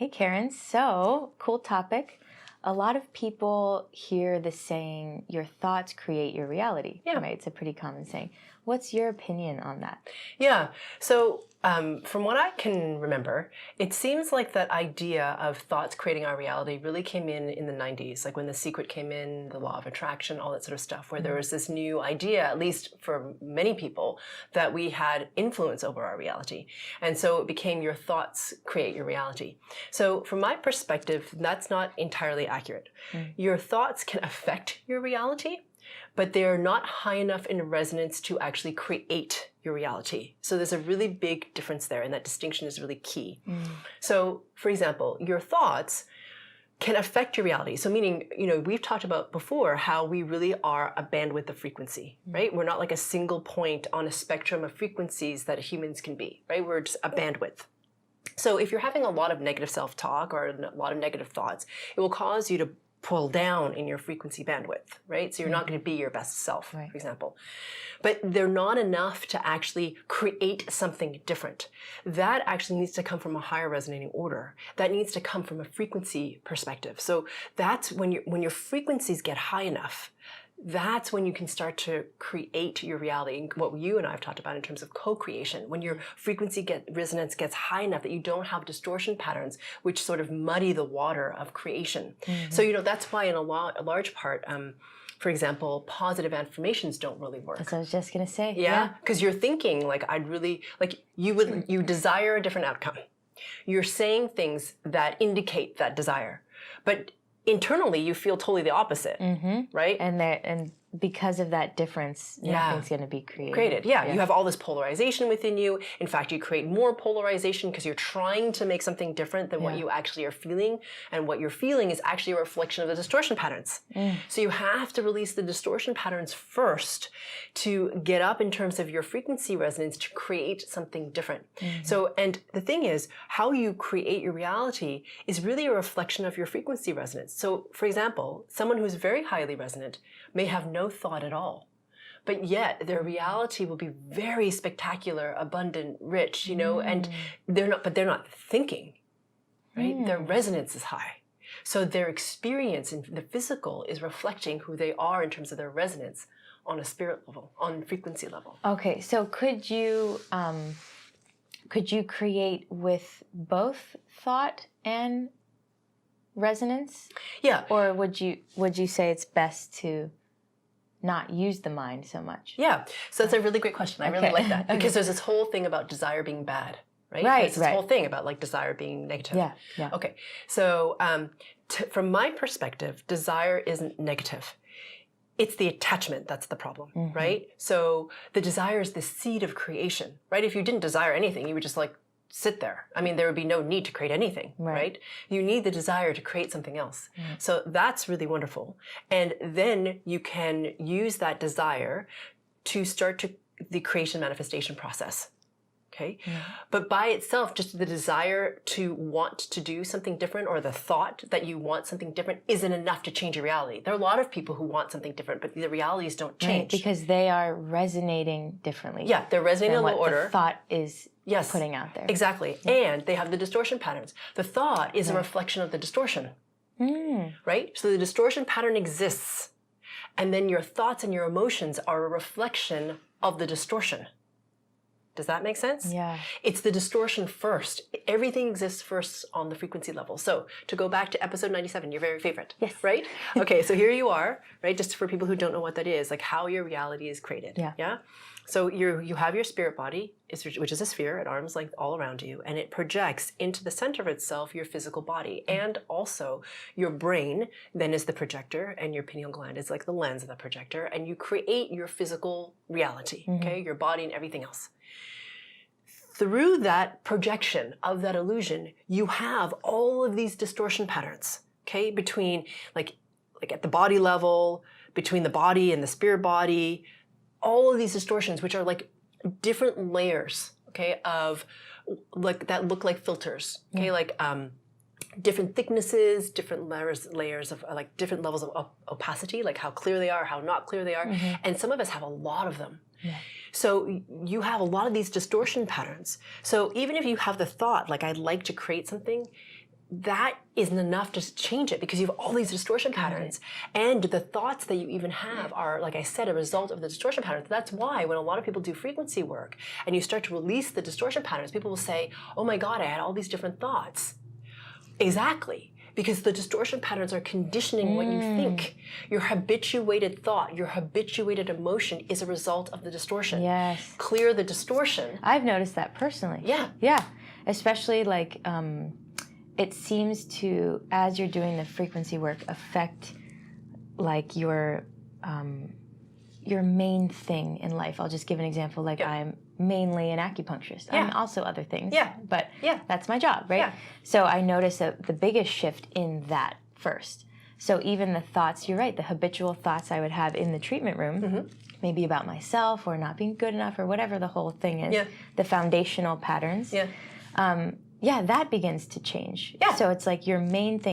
Hey, Karen. So, cool topic. A lot of people hear the saying, your thoughts create your reality. Yeah. Right? It's a pretty common saying. What's your opinion on that? Yeah. So from what I can remember, it seems like that idea of thoughts creating our reality really came in the 90s, like when The Secret came in, the law of attraction, all that sort of stuff, where there was this new idea, at least for many people, that we had influence over our reality. And so it became your thoughts create your reality. So from my perspective, that's not entirely accurate. Your thoughts can affect your reality, but they're not high enough in resonance to actually create your reality. So there's a really big difference there, and that distinction is really key. So, for example, your thoughts can affect your reality. So meaning, we've talked about before how we really are a bandwidth of frequency, right? We're not like a single point on a spectrum of frequencies that humans can be, right? We're just a bandwidth. So if you're having a lot of negative self-talk or a lot of negative thoughts, it will cause you to pull down in your frequency bandwidth, right? So you're not going to be your best self, for example. But they're not enough to actually create something different. That actually needs to come from a higher resonating order. That needs to come from a frequency perspective. So that's when your frequencies get high enough, that's when you can start to create your reality. What you and I have talked about in terms of co-creation, when your frequency resonance gets high enough that you don't have distortion patterns, which sort of muddy the water of creation. So, that's why in a large part, for example, positive affirmations don't really work. That's what I was just going to say. Yeah, because you're thinking you desire a different outcome. You're saying things that indicate that desire, but internally you feel totally the opposite, right? And because of that difference, nothing's going to be created. You have all this polarization within you. In fact, you create more polarization because you're trying to make something different than what you actually are feeling. And what you're feeling is actually a reflection of the distortion patterns. So you have to release the distortion patterns first to get up in terms of your frequency resonance to create something different. So, and the thing is, how you create your reality is really a reflection of your frequency resonance. So, for example, someone who's very highly resonant may have no thought at all, but yet their reality will be very spectacular, abundant, rich, and they're not thinking, right? Their resonance is high. So their experience in the physical is reflecting who they are in terms of their resonance on a spirit level, on frequency level. Okay, so could you create with both thought and resonance? Yeah. Or would you say it's best to not use the mind so much? Yeah. So that's a really great question. I really like that. Because there's this whole thing about desire being bad, right? There's this whole thing about desire being negative. Yeah. Okay. So from my perspective, desire isn't negative. It's the attachment that's the problem, right? So the desire is the seed of creation, right? If you didn't desire anything, you would just sit there. I mean, there would be no need to create anything, right? You need the desire to create something else. So that's really wonderful. And then you can use that desire to start the creation manifestation process. Okay. But by itself, just the desire to want to do something different or the thought that you want something different isn't enough to change your reality. There are a lot of people who want something different, but the realities don't change. Because they are resonating differently. Yeah, they're resonating in a low order. The thought is putting out there. Exactly. And they have the distortion patterns. The thought is a reflection of the distortion. Right? So the distortion pattern exists. And then your thoughts and your emotions are a reflection of the distortion. Does that make sense? Yeah. It's the distortion first. Everything exists first on the frequency level. So to go back to episode 97, your very favorite. Yes. Right? Okay, so here you are, right? Just for people who don't know what that is, how your reality is created. Yeah. So you have your spirit body, which is a sphere at arm's length all around you, and it projects into the center of itself your physical body. And also your brain then is the projector, and your pineal gland is like the lens of the projector, and you create your physical reality, okay? Your body and everything else. Through that projection of that illusion, you have all of these distortion patterns, okay? Between like at the body level, between the body and the spirit body, all of these distortions, which are different layers, okay, of that look like filters, okay, different thicknesses, different layers of different levels of opacity, how clear they are, how not clear they are, and some of us have a lot of them. So you have a lot of these distortion patterns. So even if you have the thought, I'd like to create something, that isn't enough to change it because you have all these distortion patterns. And the thoughts that you even have are, like I said, a result of the distortion patterns. That's why when a lot of people do frequency work and you start to release the distortion patterns, people will say, oh my God, I had all these different thoughts. Exactly. Because the distortion patterns are conditioning what you think. Your habituated thought, your habituated emotion is a result of the distortion. Yes. Clear the distortion. I've noticed that personally. Yeah. Yeah. Especially like it seems to, as you're doing the frequency work, affect like your main thing in life. I'll just give an example. Like I'm mainly an acupuncturist. I'm also other things. But that's my job, right? Yeah. So I noticed the biggest shift in that first. So even the thoughts, you're right, the habitual thoughts I would have in the treatment room, maybe about myself or not being good enough or whatever the whole thing is, the foundational patterns, that begins to change. So it's like your main thing